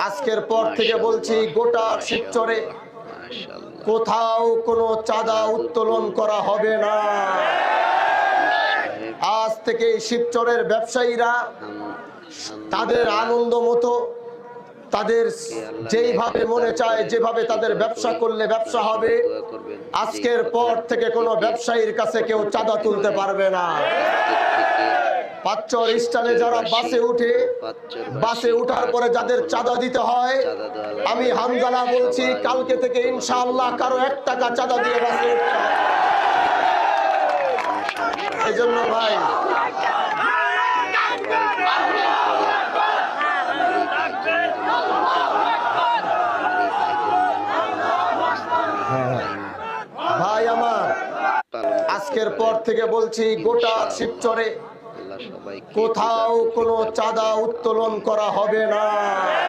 আজকের পর থেকে বলছি গোটা শিবচরে কোথাও কোনো চাঁদা উত্তোলন করা হবে না। আজ থেকে শিবচরের ব্যবসায়ীরা তাদের আনন্দ মতো তাদের যেইভাবে মনে চায় যেভাবে তাদের ব্যবসা করলে ব্যবসা হবে। আজকের পর থেকে কোনো ব্যবসায়ীর কাছে কেউ চাঁদা তুলতে পারবে না। পাঁচচর স্থানে যারা বাসে উঠার পরে যাদের চাঁদা দিতে হয়, আমি হামজালা বলছি কালকে থেকে ইনশাআল্লাহ কারো 1 টাকা চাঁদা দিয়ে বাসে উঠতে হবে। এই জন্য ভাই আমার আজকের পর থেকে বলছি গোটা শিবচরে কোথাও কোনো চাঁদা উত্তোলন করা হবে না।